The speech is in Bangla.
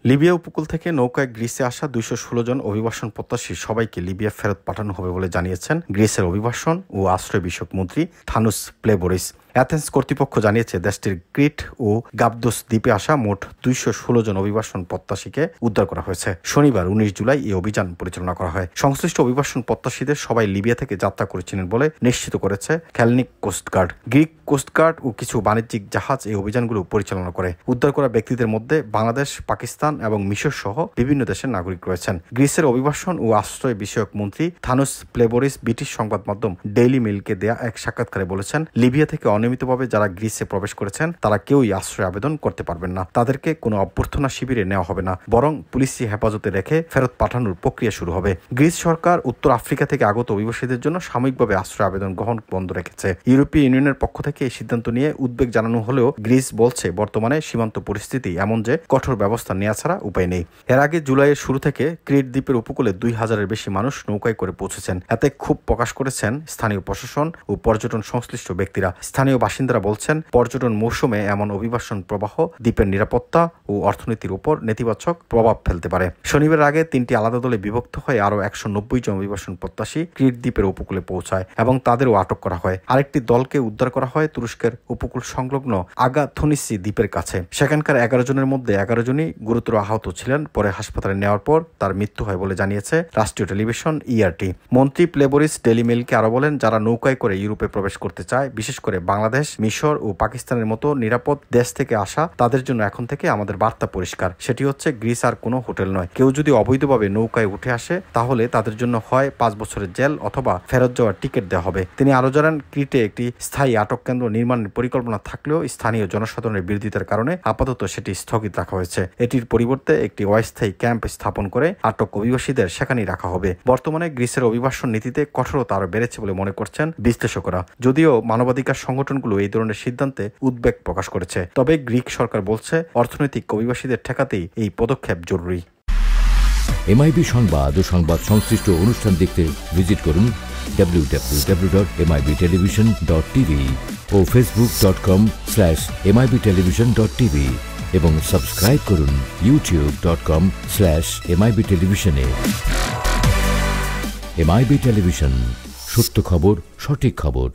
লিবিয়া উপকূল থেকে নৌকায় গ্রিসে আসা 216 জন অভিবাসন প্রত্যাশী সবাইকে লিবিয়া ফেরত পাঠানো হবে বলে জানিয়েছেন গ্রিসের অভিবাসন ও আশ্রয় বিষয়ক মন্ত্রী থানুস প্লেবোরিস। অ্যাথেন্স কর্তৃপক্ষ জানিয়েছে দেশটির ক্রিট ও গাবদোস দ্বীপে আসা মোট 216 জন অভিবাসন প্রত্যাশীকে উদ্ধার করা হয়েছে। শনিবার 19 জুলাই এই অভিযান পরিচালনা করা হয়। সংশ্লিষ্ট অভিবাসন প্রত্যাশীদের সবাই লিবিয়া থেকে যাত্রা করেছিলেন বলে নিশ্চিত করেছে হেলেনিক কোস্টগার্ড। গ্রিক কোস্টগার্ড ও কিছু বাণিজ্যিক জাহাজ এই অভিযানগুলো পরিচালনা করে। উদ্ধার করা ব্যক্তিদের মধ্যে বাংলাদেশ, পাকিস্তান এবং মিশর সহ বিভিন্ন দেশের নাগরিক রয়েছেন। গ্রিসের অভিবাসন ও আশ্রয় বিষয়ক মন্ত্রী থানুস প্লেবোরিস ব্রিটিশ সংবাদ মাধ্যম ডেইলি মেইলকে দেয়া এক সাক্ষাৎকারে বলেছেন, লিবিয়া থেকে অনিয়মিতভাবে যারা গ্রিসে প্রবেশ করেছেন তারা কেউই আশ্রয় আবেদন করতে পারবেন না। তাদেরকে কোনো অভ্যর্থনা শিবিরে নেওয়া হবে না, বরং পুলিশি হেফাজতে রেখে ফেরত পাঠানোর প্রক্রিয়া শুরু হবে। গ্রিস সরকার উত্তর আফ্রিকা থেকে আগত অভিবাসীদের জন্য সাময়িকভাবে আশ্রয় আবেদন গ্রহণ বন্ধ রেখেছে। ইউরোপীয় ইউনিয়নের পক্ষ থেকে এই সিদ্ধান্ত নিয়ে উদ্বেগ জানানো হলেও গ্রিস বলছে বর্তমানে সীমান্ত পরিস্থিতি এমন যে কঠোর ব্যবস্থা নেওয়া ছাড়া উপায় নেই। এর আগে জুলাইয়ের শুরু থেকে ক্রিট দ্বীপের উপকূলে 2000-এর বেশি মানুষ নৌকায় করে পৌঁছেছেন। এতে ক্ষোভ প্রকাশ করেছেন স্থানীয় প্রশাসন ও পর্যটন সংশ্লিষ্ট ব্যক্তিরা। স্থানীয় বাসিন্দারা বলছেন, পর্যটন মৌসুমে এমন অভিবাসন প্রবাহ দ্বীপের নিরাপত্তা ও অর্থনীতির উপর নেতিবাচক প্রভাব ফেলতে পারে। শনিবারের আগে 3টি আলাদা দলে বিভক্ত হয়ে আরও 190 জন অভিবাসন প্রত্যাশী ক্রিট দ্বীপের উপকূলে পৌঁছায় এবং তাদেরও আটক করা হয়। আরেকটি দলকে উদ্ধার করা হয় তুরস্কের উপকূল সংলগ্ন আগাথনিসি দ্বীপের কাছে। সেখানকার 11 জনের মধ্যে 11 জনই গুরুতর আহত ছিলেন। পরে হাসপাতালে নেওয়ার পর তার মৃত্যু হয় বলে জানিয়েছে রাষ্ট্রীয় টেলিভিশন ইআরটি। মন্ত্রী প্লেবোরিস ডেইলি মেইলকে আরো বলেন, যারা নৌকায় করে ইউরোপে প্রবেশ করতে চায়, বিশেষ করে বাংলাদেশ, মিশর ও পাকিস্তানের মতো নিরাপদ দেশ থেকে আসা, তাদের জন্য এখন থেকে আমাদের বার্তা পরিষ্কার। সেটি হচ্ছে গ্রিস আর কোনো হোটেল নয়। কেউ যদি অবৈধভাবে নৌকায় উঠে আসে তাহলে তাদের জন্য হয় 5 বছরের জেল অথবা ফেরত যাওয়ার টিকিট দেওয়া হবে। তিনি আরো জানান, ক্রিটে একটি স্থায়ী আটক কেন্দ্র নির্মাণের পরিকল্পনা থাকলেও স্থানীয় জনসাধারণের বিরোধিতার কারণে আপাতত সেটি স্থগিত রাখা হয়েছে। এটির পরিবর্তে একটি অস্থায়ী ক্যাম্প স্থাপন করে আটক অভিবাসীদের সেখানেই রাখা হবে। বর্তমানে গ্রিসের অভিবাসন নীতিতে কঠোরতা আরো বেড়েছে বলে মনে করছেন বিশ্লেষকরা। যদিও মানবাধিকার সংগঠনগুলো এই ধরনের সিদ্ধান্তে উদ্বেগ প্রকাশ করেছে, তবে গ্রিক সরকার বলছে অর্থনৈতিক অভিবাসীদের ঠেকাতেই এই পদক্ষেপ জরুরি। এমআইবি সংবাদ ও সংবাদ সংশ্লিষ্ট অনুষ্ঠান দেখতে ভিজিট করুন www.mibtelevision.tv ও facebook.com/mibtelevision.tv এবং সাবস্ক্রাইব করুন youtube.com/mibtelevision এ। এমআইবি টেলিভিশন, সত্য খবর, সঠিক খবর।